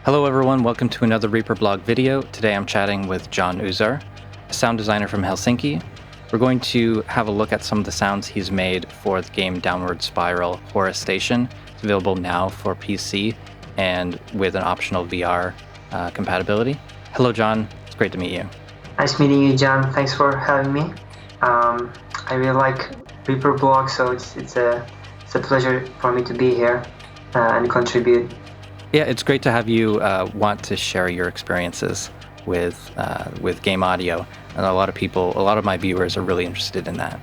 Hello everyone, welcome to another Reaper blog video. Today I'm chatting with Can Uzer, a sound designer from Helsinki. We're going to have a look at some of the sounds he's made for the game Downward Spiral Horus Station. It's available now for PC and with an optional VR compatibility. Hello Can, it's great to meet you. Nice meeting you, John. Thanks for having me. I really like Reaper blog, so it's a pleasure for me to be here and contribute. Yeah, it's great to have you want to share your experiences with game audio, and a lot of my viewers are really interested in that.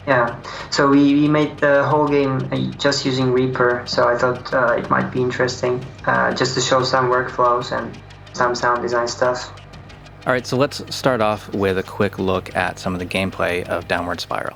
Yeah, so we made the whole game just using Reaper, so I thought it might be interesting just to show some workflows and some sound design stuff. All right, so let's start off with a quick look at some of the gameplay of Downward Spiral.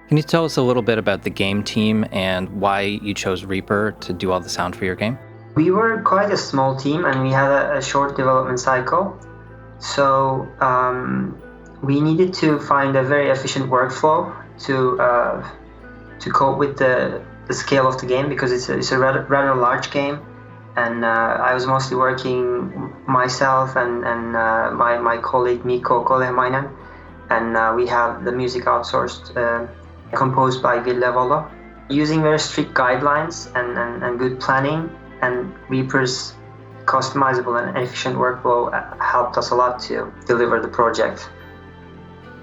Can you tell us a little bit about the game team and why you chose Reaper to do all the sound for your game? We were quite a small team and we had a short development cycle. So we needed to find a very efficient workflow to cope with the scale of the game, because it's a rather large game. And I was mostly working myself and my colleague Mikko Kolehmainen. And we have the music outsourced, composed by Ville Valo. Using very strict guidelines and good planning, and Reaper's customizable and efficient workflow helped us a lot to deliver the project.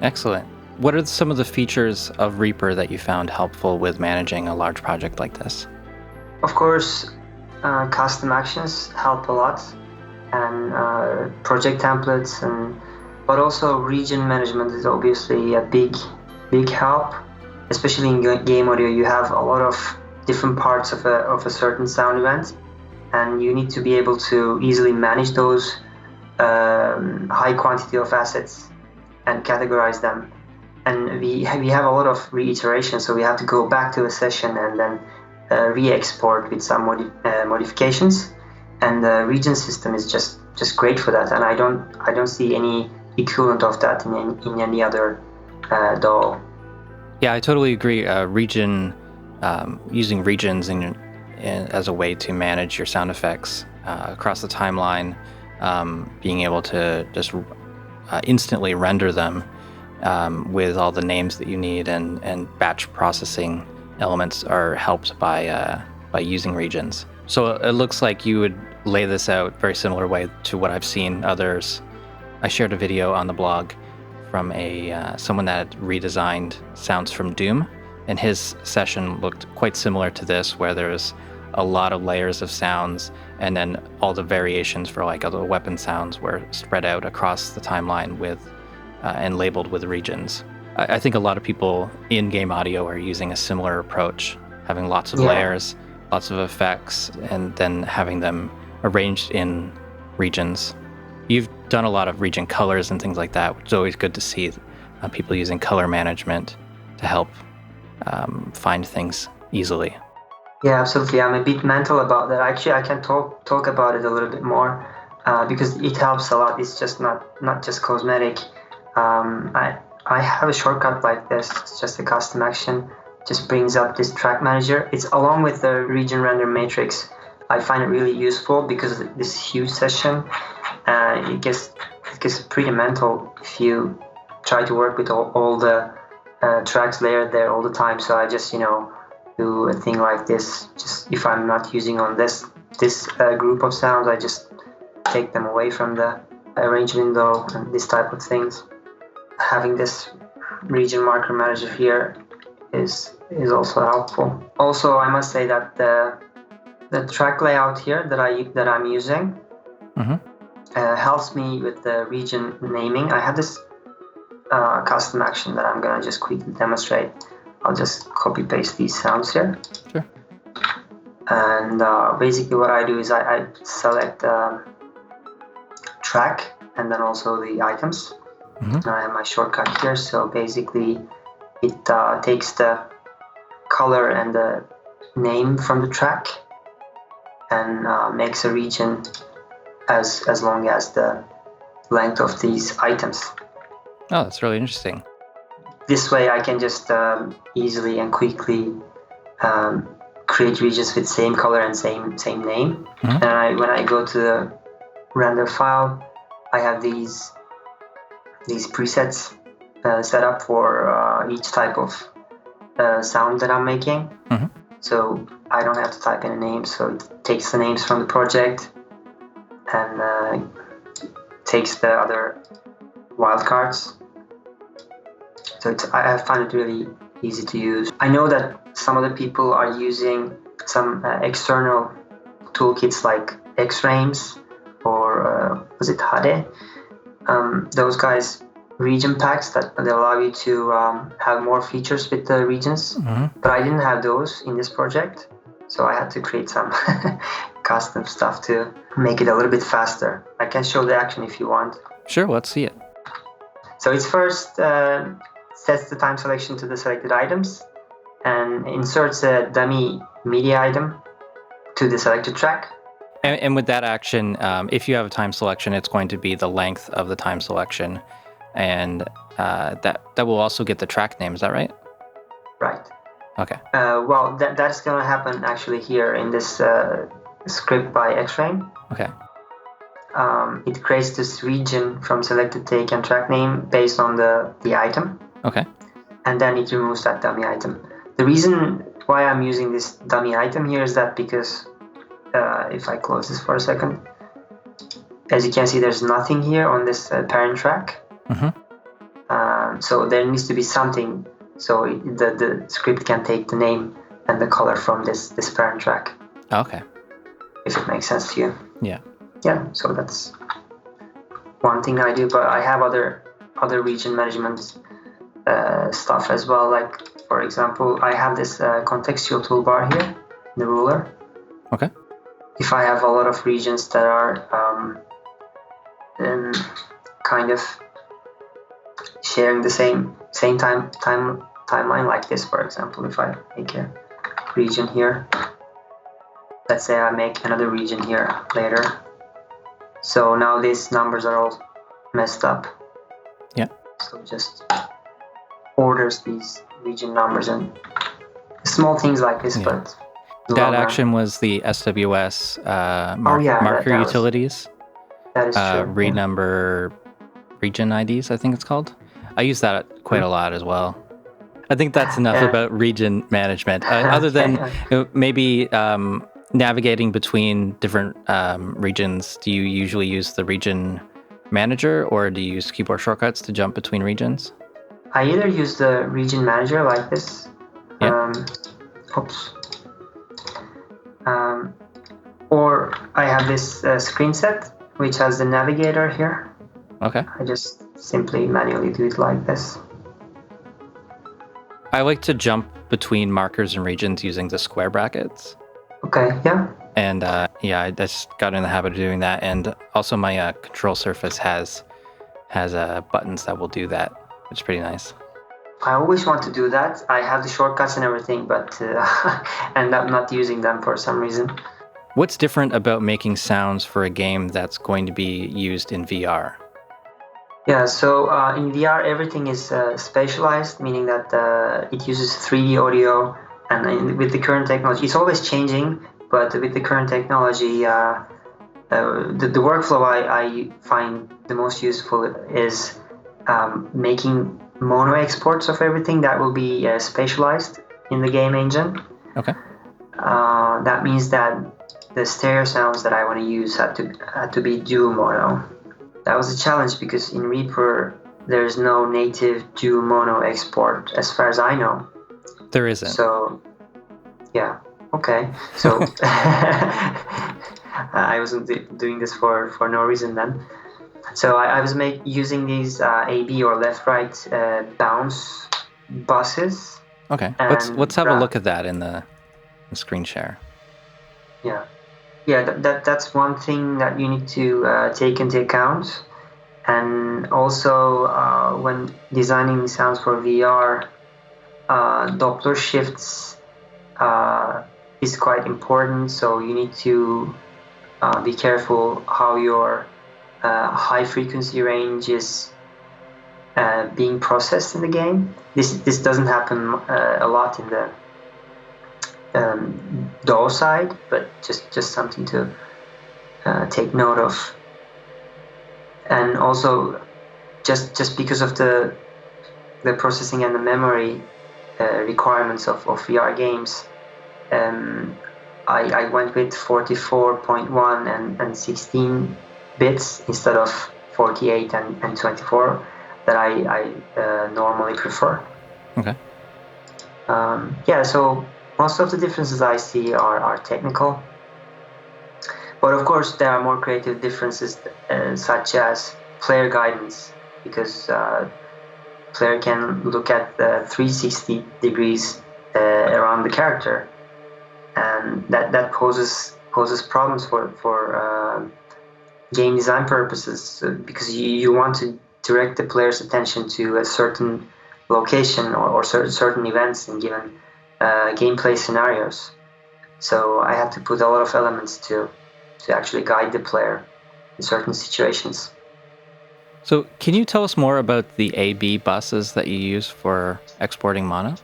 Excellent. What are some of the features of Reaper that you found helpful with managing a large project like this? Of course, custom actions help a lot, and project templates, but also region management is obviously a big help. Especially in game audio, you have a lot of different parts of a certain sound event, and you need to be able to easily manage those high quantity of assets and categorize them. And we have a lot of reiteration, so we have to go back to a session and then re-export with some modifications. And the region system is just great for that, and I don't see any equivalent of that in any other DAW. Yeah, I totally agree. Using regions as a way to manage your sound effects across the timeline, being able to just instantly render them with all the names that you need, and batch processing elements are helped by using regions. So it looks like you would lay this out very similar way to what I've seen others. I shared a video on the blog from someone that had redesigned sounds from Doom, and his session looked quite similar to this, where there's a lot of layers of sounds, and then all the variations for like other weapon sounds were spread out across the timeline with and labeled with regions. I think a lot of people in game audio are using a similar approach, having lots of layers, lots of effects, and then having them arranged in regions. You've done a lot of region colors and things like that, which is always good to see people using color management to help find things easily. Yeah, absolutely. I'm a bit mental about that. Actually, I can talk about it a little bit more because it helps a lot. It's just not just cosmetic. I have a shortcut like this. It's just a custom action. Just brings up this track manager. It's along with the region render matrix. I find it really useful because this huge session, it gets pretty mental if you try to work with all the tracks layered there all the time. So I just do a thing like this. Just if I'm not using on this group of sounds, I just take them away from the arrange window and this type of things. Having this region marker manager here is also helpful. Also, I must say that the track layout here that I'm using, helps me with the region naming. I have this custom action that I'm gonna just quickly demonstrate. I'll just copy paste these sounds here. Sure. And basically what I do is I select track and then also the items. Mm-hmm. I have my shortcut here, so basically it takes the color and the name from the track and makes a region as long as the length of these items. Oh, that's really interesting. This way I can just easily and quickly create regions with same color and same name. Mm-hmm. And when I go to the render file, I have these presets set up for each type of sound that I'm making. Mm-hmm. So I don't have to type in a name, so it takes the names from the project and takes the other wildcards. So I find it really easy to use. I know that some other people are using some external toolkits like X-Frames or was it Hade? Those guys region packs that allow you to have more features with the regions. Mm-hmm. But I didn't have those in this project, so I had to create some custom stuff to make it a little bit faster. I can show the action if you want. Sure, let's see it. So it's first sets the time selection to the selected items and inserts a dummy media item to the selected track. And with that action, if you have a time selection, it's going to be the length of the time selection, and that will also get the track name. Is that right? Right. Okay. Well, that's going to happen actually here in this script by X-Frame. Okay. It creates this region from selected take and track name based on the item. Okay. And then it removes that dummy item. The reason why I'm using this dummy item here is that because if I close this for a second, as you can see, there's nothing here on this parent track. Mm-hmm. So there needs to be something so the script can take the name and the color from this parent track. Okay. If it makes sense to you. Yeah. Yeah, so that's one thing I do, but I have other region management stuff as well. Like, for example, I have this contextual toolbar here, the ruler. Okay. If I have a lot of regions that are kind of sharing the same timeline, like this, for example, if I make a region here, let's say I make another region here later. So now these numbers are all messed up. Yeah. So just orders these region numbers and small things like this, Yeah. but That action was the SWS marker that utilities. That is true. Renumber region IDs, I think it's called. I use that quite a lot as well. I think that's enough about region management. Other than maybe navigating between different regions, do you usually use the region manager or do you use keyboard shortcuts to jump between regions? I either use the region manager like this. Yeah. Or I have this screen set, which has the navigator here. Okay. I just simply manually do it like this. I like to jump between markers and regions using the square brackets. Okay, yeah. And I just got in the habit of doing that. And also my control surface has buttons that will do that, which is pretty nice. I always want to do that. I have the shortcuts and everything, but end up not using them for some reason. What's different about making sounds for a game that's going to be used in VR? Yeah, so in VR, everything is spatialized, meaning that it uses 3D audio. And with the current technology, it's always changing, but with the current technology, the workflow I find the most useful is making mono exports of everything that will be spatialized in the game engine. Okay. That means that the stereo sounds that I want to use had to be dual mono. That was a challenge because in Reaper there's no native dual mono export as far as I know. There isn't. So, yeah. okay. So I wasn't doing this for no reason then. So I was using these AB or left-right bounce buses. Okay, And let's have a look at that in the screen share. Yeah, that's one thing that you need to take into account. And also, when designing sounds for VR, Doppler shifts is quite important. So you need to be careful how your high frequency range is being processed in the game. This doesn't happen a lot in the DAW side, but just something to take note of. And also, just because of the processing and the memory requirements of VR games, I went with 44.1 and 16 bits instead of 48 and 24 that I normally prefer. Okay. Yeah, so most of the differences I see are technical. But of course, there are more creative differences, such as player guidance, because player can look at the 360 degrees around the character, and that poses problems for game design purposes, because you want to direct the player's attention to a certain location or certain events in given gameplay scenarios. So I had to put a lot of elements to actually guide the player in certain situations. So can you tell us more about the AB buses that you use for exporting mono?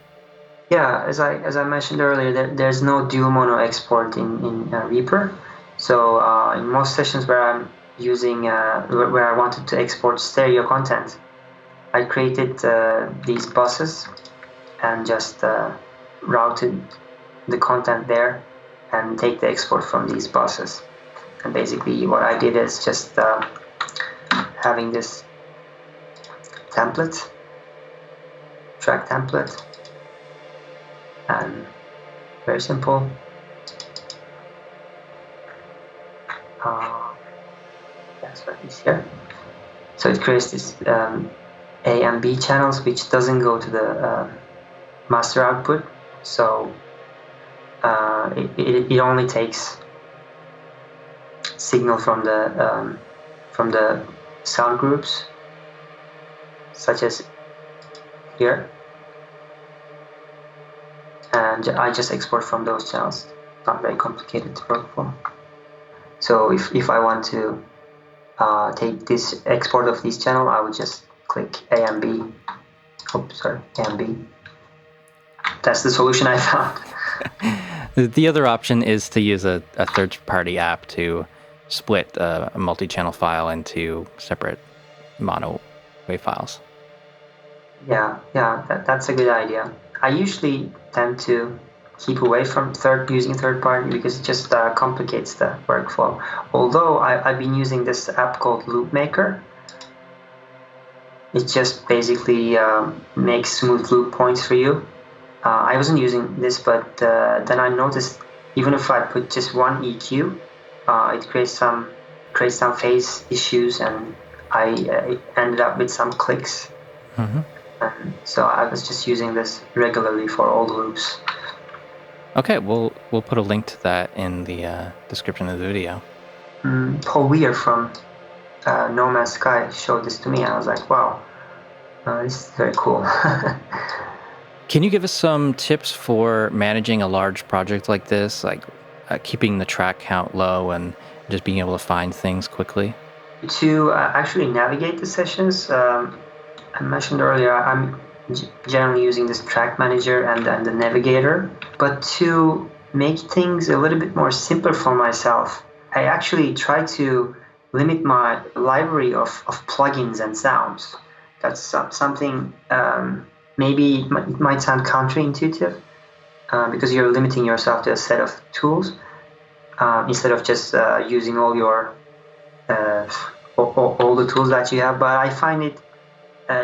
Yeah, as I mentioned earlier, there's no dual mono export in Reaper. So in most sessions where I'm using where I wanted to export stereo content, I created these buses and just routed the content there and take the export from these buses. And basically what I did is just having this template, track template, and very simple. That's what is here. So it creates this A and B channels, which doesn't go to the master output. So it only takes signal from the sound groups, such as here, and I just export from those channels. Not very complicated to work for. So if I want to take this export of this channel, I would just click A and B. Oops, sorry, A and B. That's the solution I found. The other option is to use a third-party app to split a multi-channel file into separate mono wave files. Yeah, that's a good idea. I usually tend to keep away from using third party because it just complicates the workflow. Although I've been using this app called Loopmaker. It just basically makes smooth loop points for you. I wasn't using this, but then I noticed even if I put just one EQ, it creates some phase issues, and I ended up with some clicks. Mm-hmm. And so I was just using this regularly for all the loops. Okay, we'll put a link to that in the description of the video. Paul Weir from No Man's Sky showed this to me, and I was like, wow, this is very cool. Can you give us some tips for managing a large project like this, like keeping the track count low and just being able to find things quickly? To actually navigate the sessions, I mentioned earlier, I'm generally using this track manager and the navigator. But to make things a little bit more simpler for myself, I actually try to limit my library of plugins and sounds. That's something maybe it might sound counterintuitive because you're limiting yourself to a set of tools instead of just using all your all the tools that you have. But I find it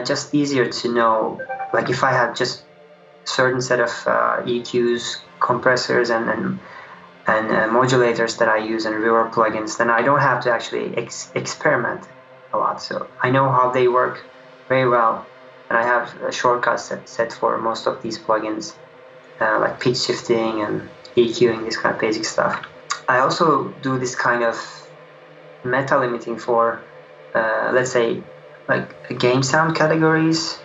just easier to know, like if I have just certain set of EQs, compressors, and modulators that I use and reverb plugins, then I don't have to actually experiment a lot. So I know how they work very well, and I have a shortcut set for most of these plugins, like pitch shifting and EQing, this kind of basic stuff. I also do this kind of meta limiting for, let's say, like game sound categories.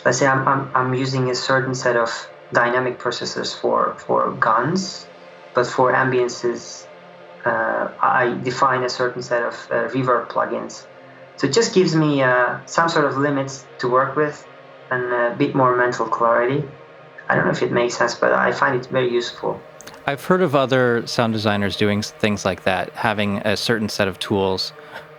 Let's say I'm using a certain set of dynamic processors for guns, but for ambiences, I define a certain set of reverb plugins. So it just gives me some sort of limits to work with and a bit more mental clarity. I don't know if it makes sense, but I find it very useful. I've heard of other sound designers doing things like that, having a certain set of tools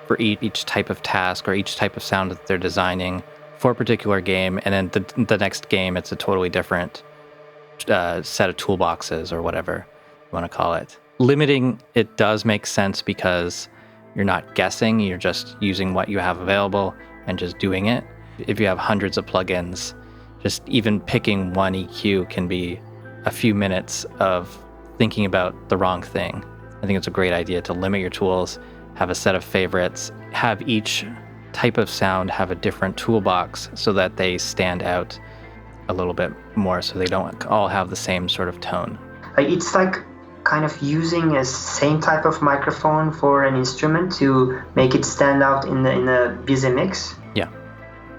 for each type of task or each type of sound that they're designing for a particular game, and then the next game it's a totally different set of toolboxes or whatever you want to call it. Limiting it does make sense because you're not guessing, you're just using what you have available and just doing it. If you have hundreds of plugins, just even picking one EQ can be a few minutes of thinking about the wrong thing. I think it's a great idea to limit your tools, have a set of favorites, have each type of sound have a different toolbox so that they stand out a little bit more, so they don't all have the same sort of tone. It's like kind of using a same type of microphone for an instrument to make it stand out in a busy mix. Yeah.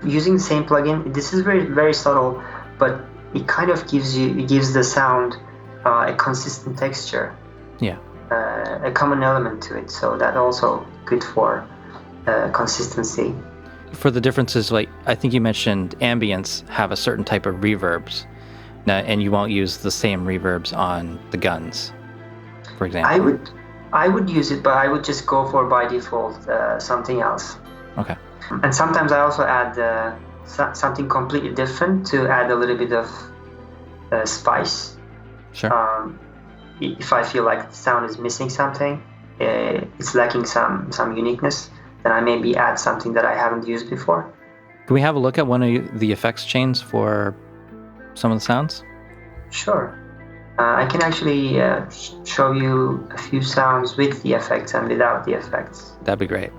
Using the same plugin, this is very, very subtle, but it kind of gives the sound a consistent texture. Yeah. A common element to it, so that also good for consistency. For the differences, like I think you mentioned ambience have a certain type of reverbs, and you won't use the same reverbs on the guns, for example. I would use it, but I would just go for by default something else. Okay. And sometimes I also add something completely different to add a little bit of spice. Sure. If I feel like the sound is missing something, it's lacking some uniqueness, then I maybe add something that I haven't used before. Can we have a look at one of the effects chains for some of the sounds? Sure. I can actually show you a few sounds with the effects and without the effects. That'd be great.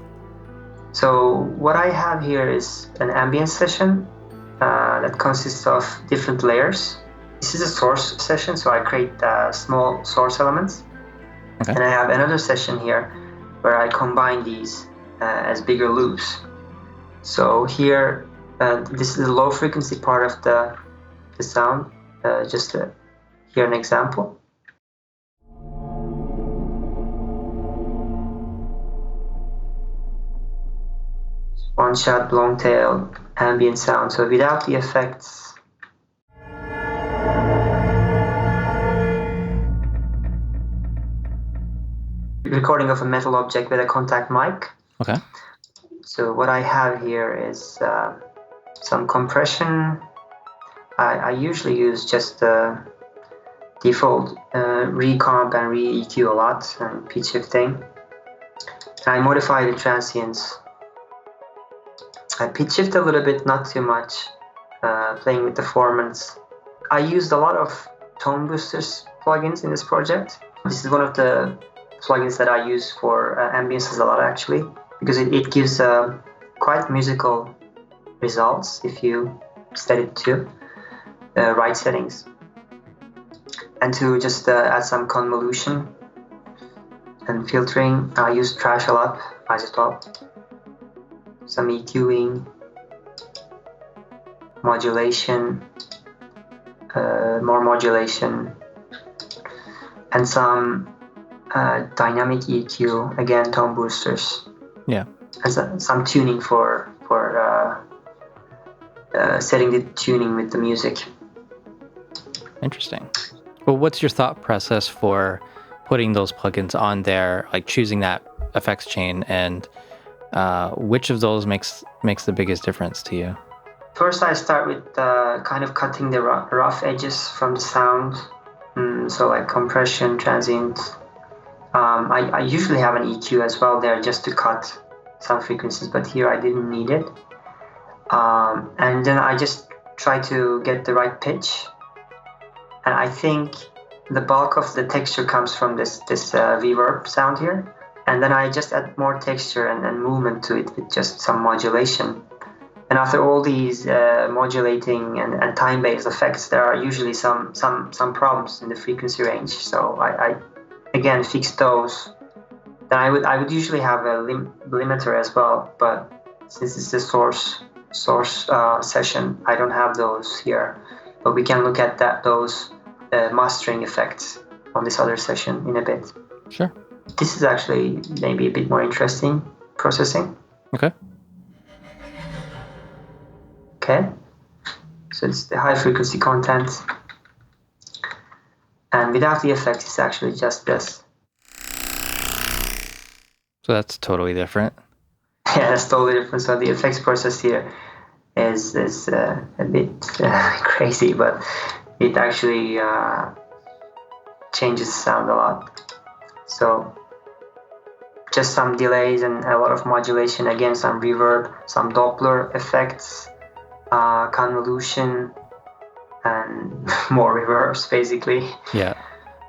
So what I have here is an ambience session that consists of different layers. This is a source session, so I create small source elements. Okay. And I have another session here where I combine these as bigger loops. So here, this is the low frequency part of the sound. Just here an example. One shot, long tail, ambient sound. So without the effects. Recording of a metal object with a contact mic. Okay. So what I have here is some compression. I usually use just default recomp and re-EQ a lot and pitch shifting. I modify the transients. I pitch shift a little bit, not too much, playing with the formants. I used a lot of tone boosters plugins in this project. This is one of the plugins that I use for ambiences a lot actually, because it gives quite musical results if you set it to the right settings. And to just add some convolution and filtering, I use trash a lot, isotope, some EQing, modulation, more modulation, and some dynamic EQ, again tone boosters. Yeah. And some tuning for setting the tuning with the music. Interesting. Well, what's your thought process for putting those plugins on there, like choosing that effects chain, and which of those makes the biggest difference to you? First, I start with kind of cutting the rough edges from the sound. So like compression, transient. I usually have an EQ as well there just to cut some frequencies, but here I didn't need it. And then I just try to get the right pitch. And I think the bulk of the texture comes from this reverb sound here. And then I just add more texture and movement to it with just some modulation. And after all these modulating and time-based effects, there are usually some problems in the frequency range. So I again fix those. Then I would usually have a limiter as well, but since it's a source session, I don't have those here. But we can look at those mastering effects on this other session in a bit. Sure. This is actually maybe a bit more interesting processing. Okay. Okay. So it's the high frequency content. And without the effects, it's actually just this. So that's totally different. Yeah, that's totally different. So the effects process here is a bit crazy, but it actually changes the sound a lot. So just some delays and a lot of modulation, again some reverb, some Doppler effects, convolution, and more reverbs basically. Yeah.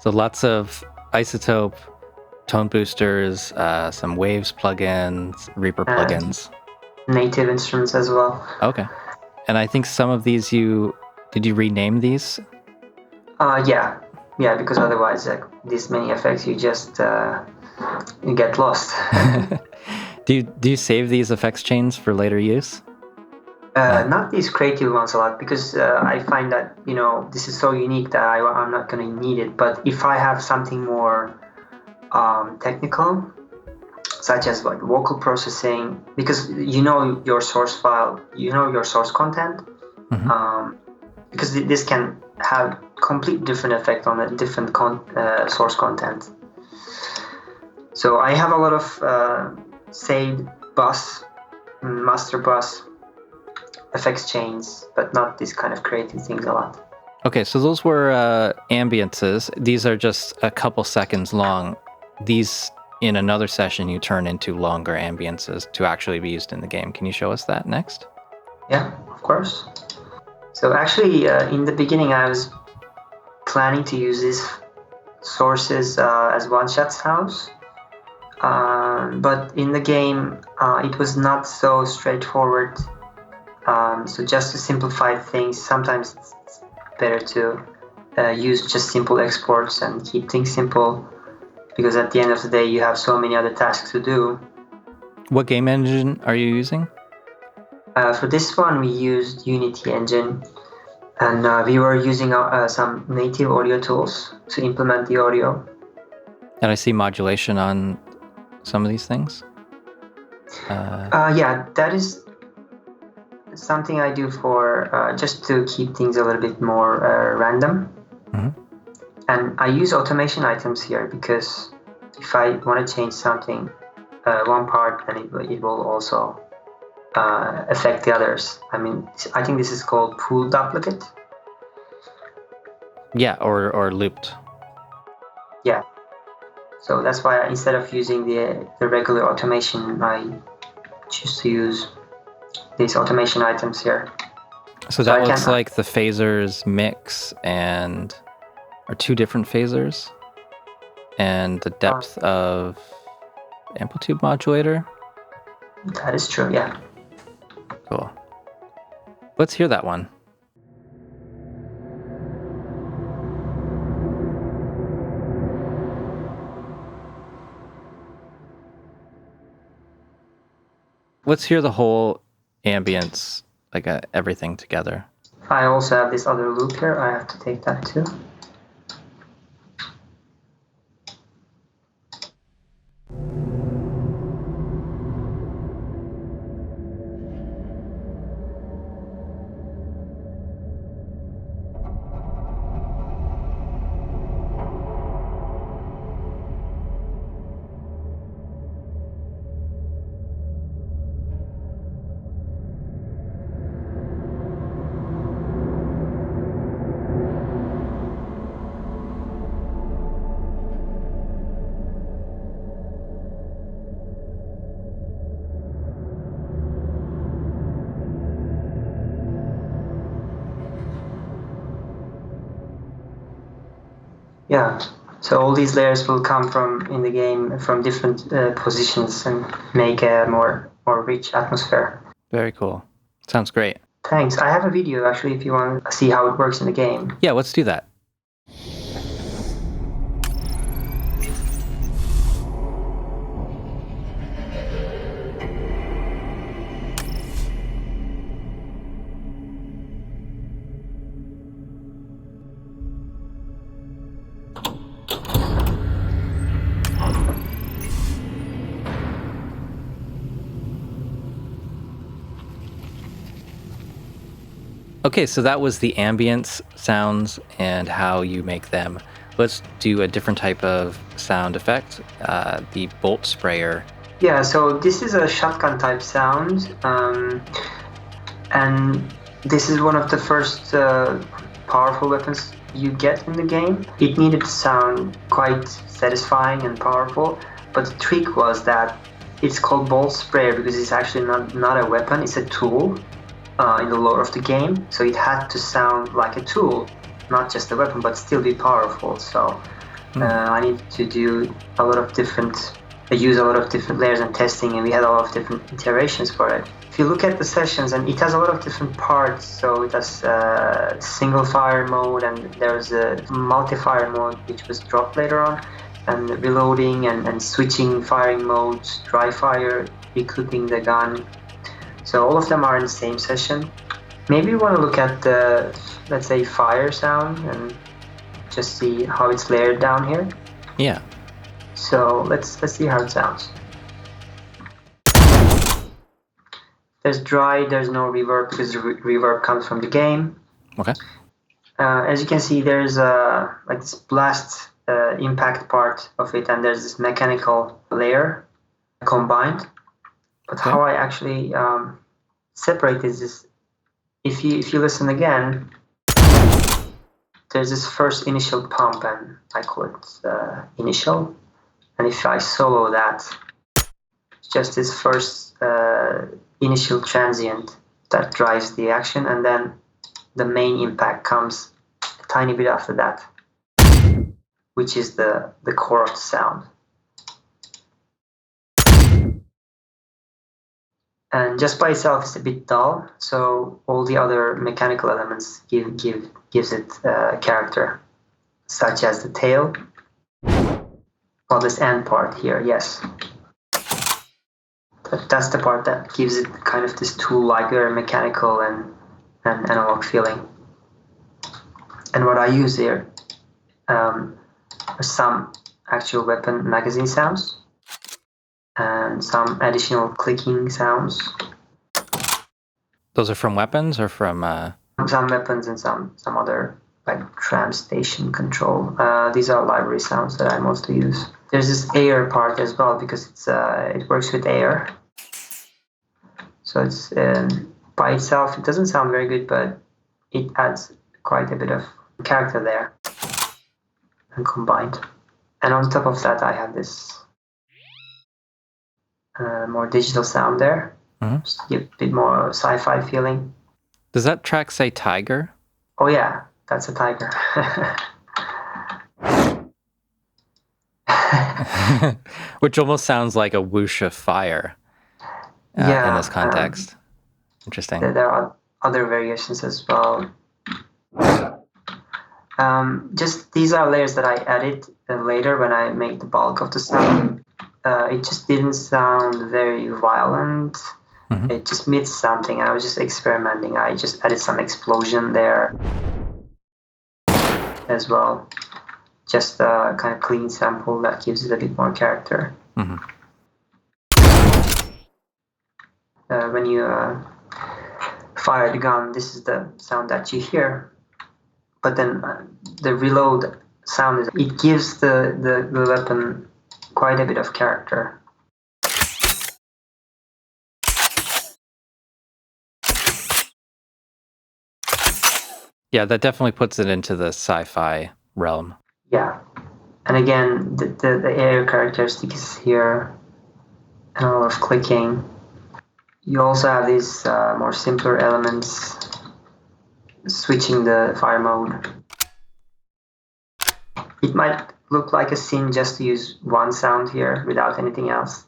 So lots of isotope, tone boosters, some waves plugins, Reaper plugins. Native instruments as well. Okay. And I think some of these did you rename these? Yeah, because otherwise this many effects you just you get lost. Do you save these effects chains for later use? Not these creative ones a lot, because I find that this is so unique that I'm not going to need it. But if I have something more technical, such as like vocal processing, because your source file, your source content, because this can have complete different effect on a different source content. So I have a lot of saved bus, master bus, FX chains, but not this kind of creative things a lot. Okay, so those were ambiances. These are just a couple seconds long. These, in another session, you turn into longer ambiances to actually be used in the game. Can you show us that next? Yeah, of course. So actually, in the beginning, I was planning to use these sources as one-shot sounds. But in the game, it was not so straightforward. So just to simplify things, sometimes it's better to use just simple exports and keep things simple, because at the end of the day, you have so many other tasks to do. What game engine are you using? For this one, we used Unity engine, and we were using some native audio tools to implement the audio. And I see modulation on some of these things. Yeah, that is something I do for just to keep things a little bit more random. And I use automation items here because if I want to change something, one part, then it will also affect the others. I mean, I think this is called pool duplicate. Yeah, or looped. Yeah. So that's why instead of using the regular automation, I choose to use these automation items here. So that looks like the phasers mix are two different phasers, and the depth of amplitude modulator. That is true, yeah. Cool. Let's hear that one. Let's hear the whole ambience, like everything together. I also have this other loop here. I have to take that too. Yeah. So all these layers will come from in the game from different positions and make a more rich atmosphere. Very cool. Sounds great. Thanks. I have a video actually if you want to see how it works in the game. Yeah, let's do that. Okay, so that was the ambience sounds and how you make them. Let's do a different type of sound effect, the bolt sprayer. Yeah, so this is a shotgun type sound, and this is one of the first powerful weapons you get in the game. It needed to sound quite satisfying and powerful, but the trick was that it's called bolt sprayer because it's actually not a weapon, it's a tool. In the lore of the game, so it had to sound like a tool, not just a weapon, but still be powerful. So I needed to do a lot of different, use a lot of different layers and testing, and we had a lot of different iterations for it. If you look at the sessions, and it has a lot of different parts, so it has single fire mode, and there's a multi-fire mode which was dropped later on, and reloading and switching firing modes, dry fire, equipping the gun. So all of them are in the same session. Maybe you want to look at the, let's say, fire sound and just see how it's layered down here. Yeah. So let's see how it sounds. There's dry, there's no reverb because the reverb comes from the game. Okay. As you can see, there's like this blast impact part of it, and there's this mechanical layer combined. But how I actually separate this is, if you listen again, there's this first initial pump, and I call it initial. And if I solo that, it's just this first initial transient that drives the action, and then the main impact comes a tiny bit after that, which is the core of the sound. And just by itself, it's a bit dull. So all the other mechanical elements gives it character, such as the tail. Well, this end part here, yes. That's the part that gives it kind of this tool-like, very mechanical and analog feeling. And what I use here are some actual weapon magazine sounds, and some additional clicking sounds. Those are from weapons or from... Some weapons and some other, like tram station control. These are library sounds that I mostly use. There's this air part as well because it works with air. So it's by itself, it doesn't sound very good, but it adds quite a bit of character there and combined. And on top of that, I have this more digital sound there, just to give a bit more sci-fi feeling. Does that track say tiger? Oh yeah, that's a tiger. Which almost sounds like a whoosh of fire in this context. Interesting. There are other variations as well. Just these are layers that I added later when I made the bulk of the sound. It just didn't sound very violent. It just missed something. I was just experimenting. I just added some explosion there as well. Just a kind of clean sample that gives it a bit more character. When you fire the gun, this is the sound that you hear. But then the reload sound, it gives the weapon quite a bit of character. Yeah, that definitely puts it into the sci-fi realm. Yeah. And again, the air characteristics here, and a lot of clicking. You also have these more simpler elements, switching the fire mode. it might look like a sin just to use one sound here without anything else.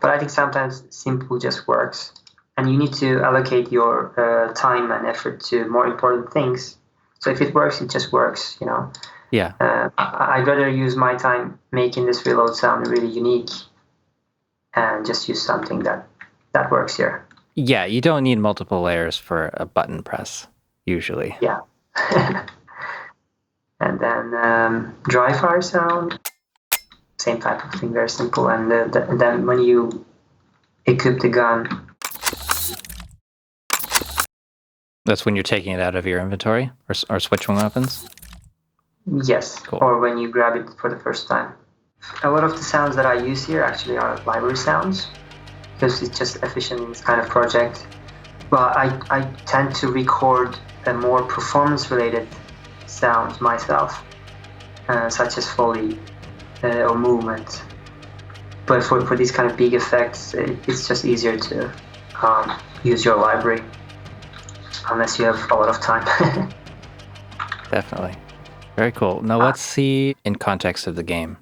But I think sometimes simple just works. And you need to allocate your time and effort to more important things. So if it works, it just works, you know. Yeah. I'd rather use my time making this reload sound really unique and just use something that works here. Yeah, you don't need multiple layers for a button press, usually. Yeah. And then dry fire sound, same type of thing, very simple. And then when you equip the gun, that's when you're taking it out of your inventory or switching weapons? Yes, cool. Or when you grab it for the first time. A lot of the sounds that I use here actually are library sounds because it's just efficient in this kind of project. But I tend to record more performance-related sounds myself, such as Foley or movement. But for these kind of big effects, it's just easier to use your library, unless you have a lot of time. Definitely. Very cool. Now let's see in context of the game.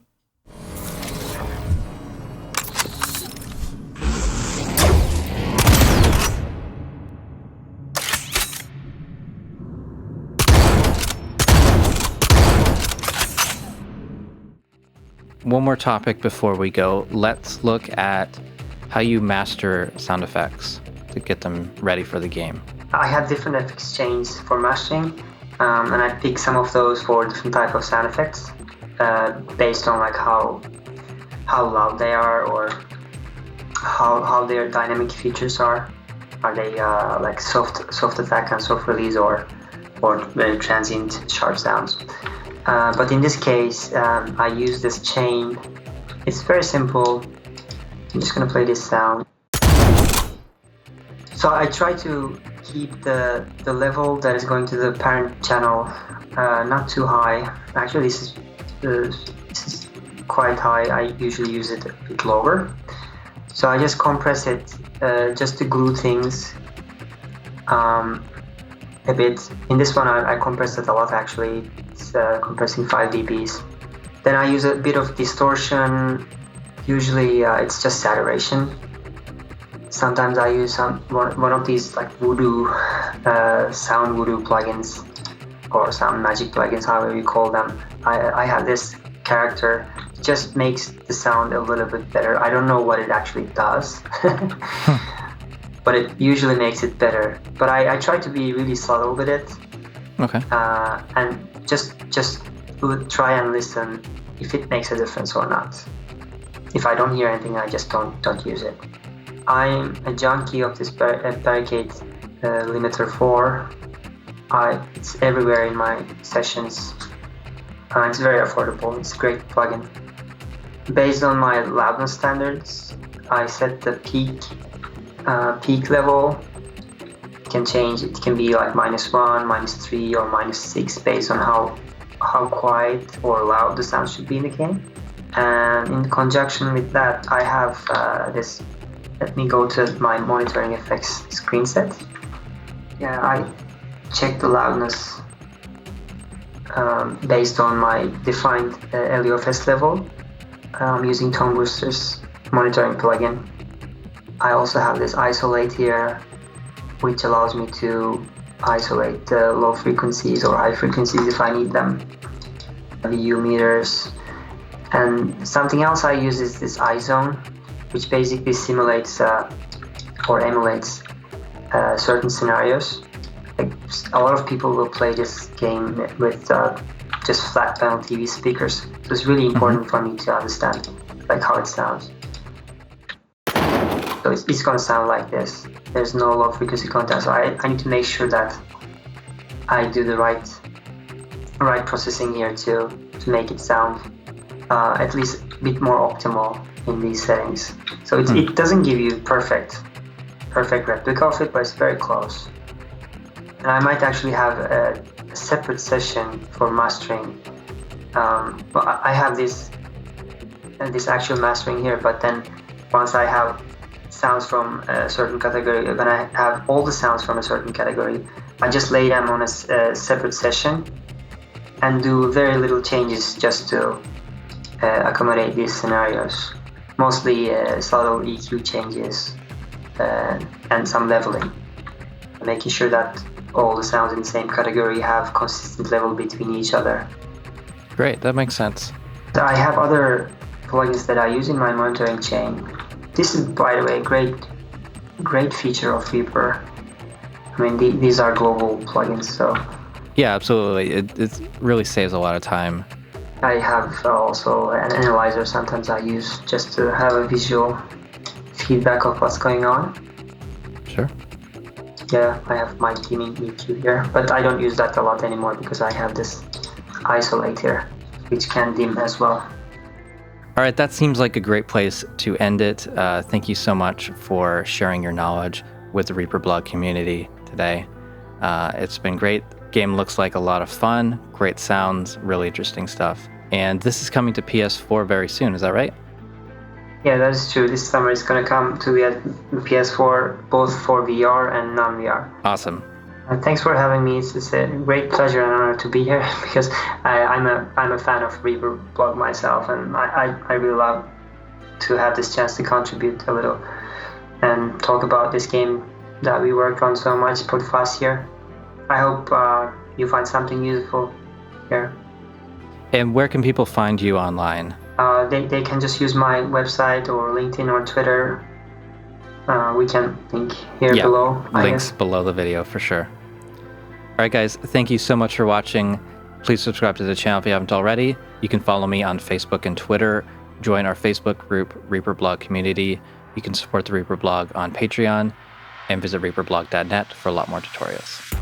One more topic before we go. Let's look at how you master sound effects to get them ready for the game. I have different FX chains for mastering, and I pick some of those for different type of sound effects based on like how loud they are or how their dynamic features are. Are they like soft attack and soft release or very transient sharp sounds? But in this case, I use this chain. It's very simple. I'm just gonna play this sound. So I try to keep the level that is going to the parent channel not too high. Actually, this is quite high. I usually use it a bit lower. So I just compress it just to glue things a bit. In this one, I compress it a lot actually. It's compressing 5 dBs. Then I use a bit of distortion. Usually it's just saturation. Sometimes I use one of these like voodoo, sound voodoo plugins or sound magic plugins, however you call them. I have this character. It just makes the sound a little bit better. I don't know what it actually does, but it usually makes it better. But I try to be really subtle with it. Okay. And just try and listen if it makes a difference or not. If I don't hear anything, I just don't use it. I'm a junkie of this Barricade limiter 4. It's everywhere in my sessions. It's very affordable. It's a great plugin. Based on my loudness standards, I set the peak level. It can change. It can be like -1, -3, or -6 based on how quiet or loud the sound should be in the game. And in conjunction with that, I have this. Let me go to my monitoring effects screen set. Yeah, I check the loudness based on my defined LUFS level. I'm using Tone Booster's monitoring plugin. I also have this isolate here, which allows me to isolate the low frequencies or high frequencies if I need them. VU meters. And something else I use is this iZone, which basically simulates or emulates certain scenarios. Like a lot of people will play this game with just flat panel TV speakers. So it's really important for me to understand like how it sounds. So it's gonna sound like this. There's no low frequency content, so I need to make sure that I do the right processing here to make it sound at least a bit more optimal in these settings. So it doesn't give you perfect replica of it, but it's very close. And I might actually have a separate session for mastering. But I have this actual mastering here, but then once I have sounds from a certain category, when I have all the sounds from a certain category, I just lay them on a separate session and do very little changes just to accommodate these scenarios. Mostly subtle EQ changes and some leveling, making sure that all the sounds in the same category have consistent level between each other. Great, that makes sense. I have other plugins that I use in my monitoring chain. This is, by the way, a great feature of Reaper. I mean, these are global plugins, so... Yeah, absolutely. It really saves a lot of time. I have also an analyzer sometimes I use just to have a visual feedback of what's going on. Sure. Yeah, I have my dimming EQ here, but I don't use that a lot anymore because I have this isolate here, which can dim as well. All right, that seems like a great place to end it. Thank you so much for sharing your knowledge with the Reaper blog community today. It's been great. Game looks like a lot of fun, great sounds, really interesting stuff. And this is coming to PS4 very soon, is that right? Yeah, that is true. This summer it's going to come to PS4, both for VR and non-VR. Awesome. Thanks for having me. It's a great pleasure and honor to be here because I'm a fan of Reaper blog myself, and I really love to have this chance to contribute a little and talk about this game that we work on so much, Podfast here. I hope you find something useful here. And where can people find you online? They can just use my website or LinkedIn or Twitter. We can link here below. Links below the video for sure. All right, guys, thank you so much for watching. Please subscribe to the channel if you haven't already. You can follow me on Facebook and Twitter. Join our Facebook group, Reaper Blog Community. You can support the Reaper Blog on Patreon and visit reaperblog.net for a lot more tutorials.